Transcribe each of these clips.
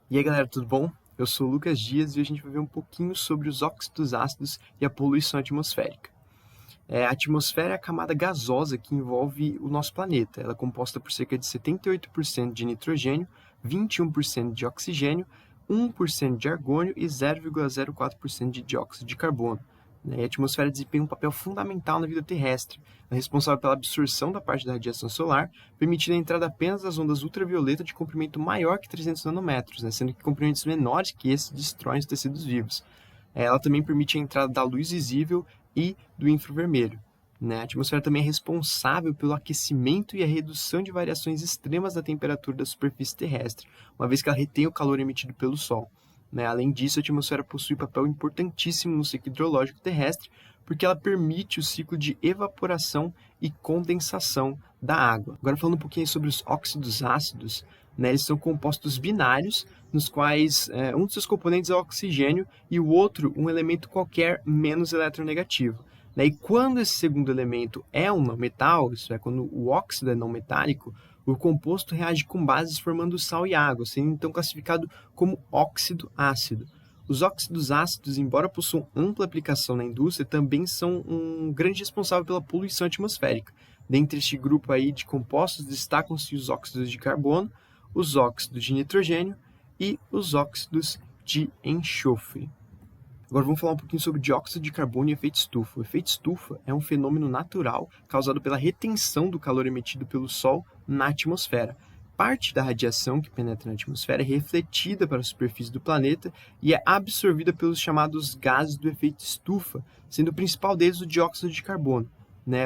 E aí galera, tudo bom? Eu sou o Lucas Dias e hoje a gente vai ver um pouquinho sobre os óxidos ácidos e a poluição atmosférica. A atmosfera é a camada gasosa que envolve o nosso planeta. Ela é composta por cerca de 78% de nitrogênio, 21% de oxigênio, 1% de argônio e 0,04% de dióxido de carbono. E a atmosfera desempenha um papel fundamental na vida terrestre. É responsável pela absorção da parte da radiação solar, permitindo a entrada apenas das ondas ultravioleta de comprimento maior que 300 nanômetros, sendo que comprimentos menores que esses destroem os tecidos vivos. Ela também permite a entrada da luz visível e do infravermelho. A atmosfera também é responsável pelo aquecimento e a redução de variações extremas da temperatura da superfície terrestre, uma vez que ela retém o calor emitido pelo Sol. Além disso, a atmosfera possui papel importantíssimo no ciclo hidrológico terrestre, porque ela permite o ciclo de evaporação e condensação da água. Agora, falando um pouquinho sobre os óxidos ácidos, eles são compostos binários, nos quais um dos seus componentes é o oxigênio e o outro um elemento qualquer menos eletronegativo. E quando esse segundo elemento é um não metal, isso é, quando o óxido é não metálico, o composto reage com bases formando sal e água, sendo então classificado como óxido ácido. Os óxidos ácidos, embora possuam ampla aplicação na indústria, também são um grande responsável pela poluição atmosférica. Dentre este grupo aí de compostos destacam-se os óxidos de carbono, os óxidos de nitrogênio e os óxidos de enxofre. Agora vamos falar um pouquinho sobre dióxido de carbono e efeito estufa. O efeito estufa é um fenômeno natural causado pela retenção do calor emitido pelo Sol na atmosfera. Parte da radiação que penetra na atmosfera é refletida para a superfície do planeta e é absorvida pelos chamados gases do efeito estufa, sendo o principal deles o dióxido de carbono.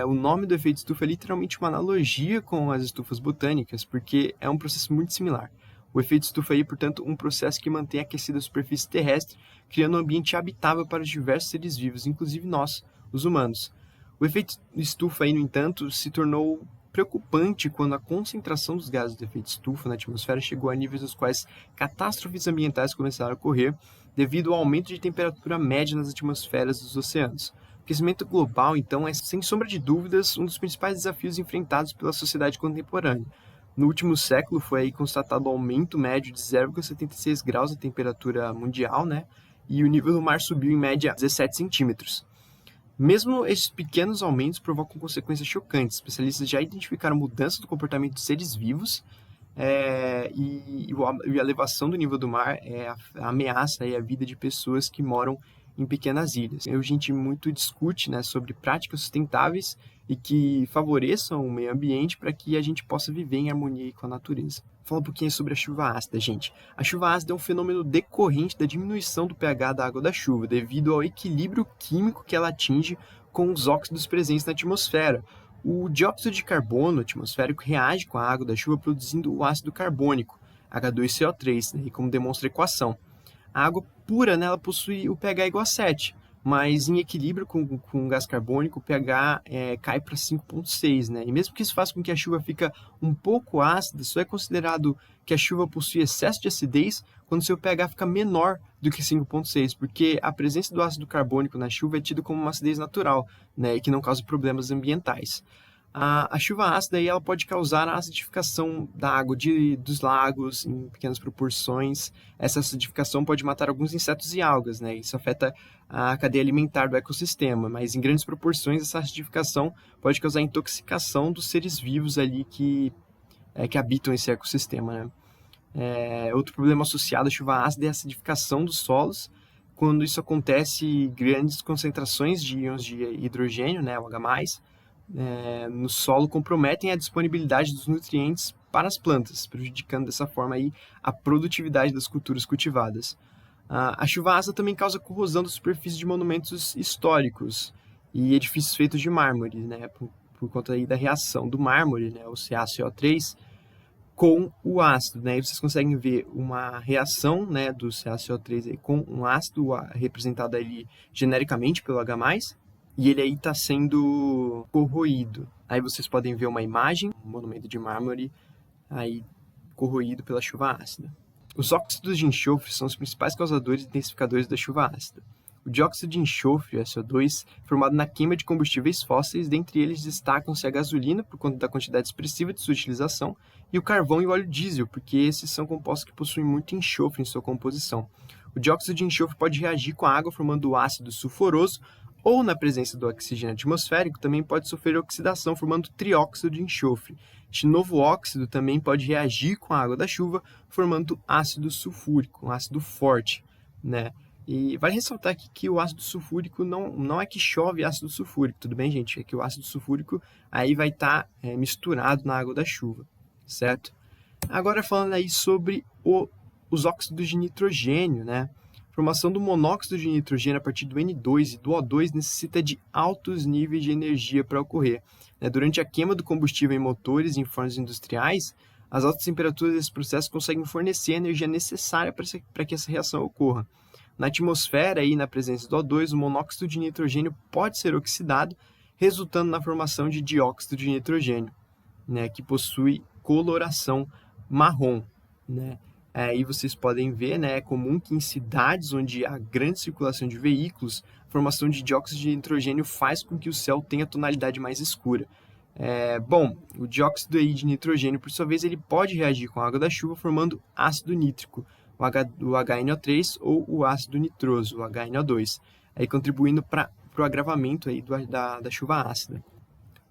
O nome do efeito estufa é literalmente uma analogia com as estufas botânicas, porque é um processo muito similar. O efeito estufa é, portanto, um processo que mantém aquecida a superfície terrestre, criando um ambiente habitável para os diversos seres vivos, inclusive nós, os humanos. O efeito estufa, no entanto, se tornou preocupante quando a concentração dos gases do efeito estufa na atmosfera chegou a níveis nos quais catástrofes ambientais começaram a ocorrer devido ao aumento de temperatura média nas atmosferas dos oceanos. O aquecimento global, então, é, sem sombra de dúvidas, um dos principais desafios enfrentados pela sociedade contemporânea. No último século foi aí constatado um aumento médio de 0,76 graus da temperatura mundial, e o nível do mar subiu em média 17 centímetros. Mesmo esses pequenos aumentos provocam consequências chocantes. Especialistas já identificaram mudança do comportamento de seres vivos e a elevação do nível do mar ameaça a vida de pessoas que moram em pequenas ilhas. A gente muito discute sobre práticas sustentáveis e que favoreçam o meio ambiente para que a gente possa viver em harmonia com a natureza. Fala um pouquinho sobre a chuva ácida, gente. A chuva ácida é um fenômeno decorrente da diminuição do pH da água da chuva, devido ao equilíbrio químico que ela atinge com os óxidos presentes na atmosfera. O dióxido de carbono atmosférico reage com a água da chuva produzindo o ácido carbônico, H2CO3, e como demonstra a equação. A água pura, ela possui o pH igual a 7, mas em equilíbrio com o gás carbônico, o pH cai para 5,6. E mesmo que isso faça com que a chuva fique um pouco ácida, só é considerado que a chuva possui excesso de acidez quando seu pH fica menor do que 5,6, porque a presença do ácido carbônico na chuva é tida como uma acidez natural, e que não causa problemas ambientais. A chuva ácida aí, ela pode causar a acidificação da água dos lagos em pequenas proporções. Essa acidificação pode matar alguns insetos e algas, Isso afeta a cadeia alimentar do ecossistema, mas em grandes proporções essa acidificação pode causar intoxicação dos seres vivos ali que habitam esse ecossistema, Outro problema associado à chuva ácida é a acidificação dos solos. Quando isso acontece, grandes concentrações de íons de hidrogênio, o H+, no solo comprometem a disponibilidade dos nutrientes para as plantas, prejudicando dessa forma aí a produtividade das culturas cultivadas. A chuva ácida também causa corrosão da superfície de monumentos históricos e edifícios feitos de mármore, por conta aí da reação do mármore, o CaCO3, com o ácido. E vocês conseguem ver uma reação do CaCO3 aí com um ácido representado ali genericamente pelo H+, e ele aí está sendo corroído. Aí vocês podem ver uma imagem, um monumento de mármore aí corroído pela chuva ácida. Os óxidos de enxofre são os principais causadores e intensificadores da chuva ácida. O dióxido de enxofre, o SO2, formado na queima de combustíveis fósseis, dentre eles destacam-se a gasolina, por conta da quantidade expressiva de sua utilização, e o carvão e o óleo diesel, porque esses são compostos que possuem muito enxofre em sua composição. O dióxido de enxofre pode reagir com a água formando o ácido sulfuroso, ou na presença do oxigênio atmosférico também pode sofrer oxidação formando trióxido de enxofre. Este novo óxido também pode reagir com a água da chuva formando ácido sulfúrico, um ácido forte, né? E vale ressaltar aqui que o ácido sulfúrico não é que chove ácido sulfúrico, tudo bem, gente? É que o ácido sulfúrico aí vai estar misturado na água da chuva, certo? Agora falando aí sobre os óxidos de nitrogênio, né? A formação do monóxido de nitrogênio a partir do N2 e do O2 necessita de altos níveis de energia para ocorrer. Durante a queima do combustível em motores e em fornos industriais, as altas temperaturas desse processo conseguem fornecer a energia necessária para que essa reação ocorra. Na atmosfera e na presença do O2, o monóxido de nitrogênio pode ser oxidado, resultando na formação de dióxido de nitrogênio, né, que possui coloração marrom, né? Aí vocês podem ver, né, é comum que em cidades onde há grande circulação de veículos, a formação de dióxido de nitrogênio faz com que o céu tenha tonalidade mais escura. Bom, o dióxido aí de nitrogênio, por sua vez, ele pode reagir com a água da chuva formando ácido nítrico, o HNO3 ou o ácido nitroso, o HNO2, aí contribuindo para o agravamento aí da chuva ácida.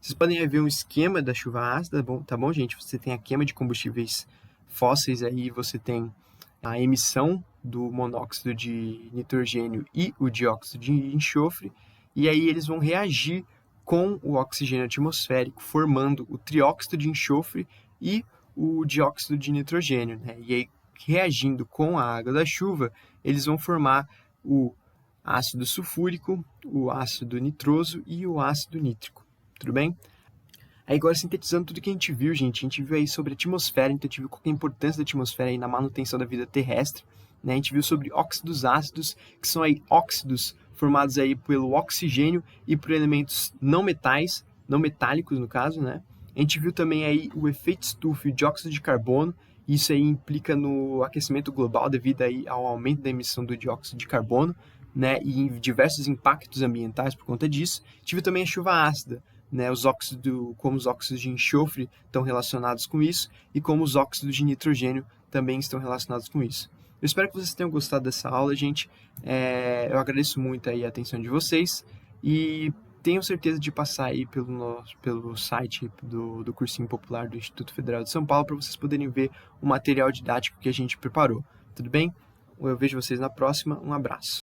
Vocês podem ver um esquema da chuva ácida, tá bom, gente? Você tem a queima de combustíveis fósseis, aí você tem a emissão do monóxido de nitrogênio e o dióxido de enxofre, e aí eles vão reagir com o oxigênio atmosférico, formando o trióxido de enxofre e o dióxido de nitrogênio, né? E aí, reagindo com a água da chuva, eles vão formar o ácido sulfúrico, o ácido nitroso e o ácido nítrico. Tudo bem? Aí agora, sintetizando tudo que a gente viu, gente, a gente viu aí sobre a atmosfera, então a gente viu qual é a importância da atmosfera aí na manutenção da vida terrestre, né? A gente viu sobre óxidos ácidos, que são aí óxidos formados aí pelo oxigênio e por elementos não metais, não metálicos no caso, né? A gente viu também aí o efeito estufa e o dióxido de carbono, e isso aí implica no aquecimento global devido aí ao aumento da emissão do dióxido de carbono, né? E em diversos impactos ambientais por conta disso. A gente viu também a chuva ácida, né, como os óxidos de enxofre estão relacionados com isso e como os óxidos de nitrogênio também estão relacionados com isso. Eu espero que vocês tenham gostado dessa aula, gente. Eu agradeço muito aí a atenção de vocês e tenho certeza de passar aí pelo site do Cursinho Popular do Instituto Federal de São Paulo para vocês poderem ver o material didático que a gente preparou. Tudo bem? Eu vejo vocês na próxima. Um abraço.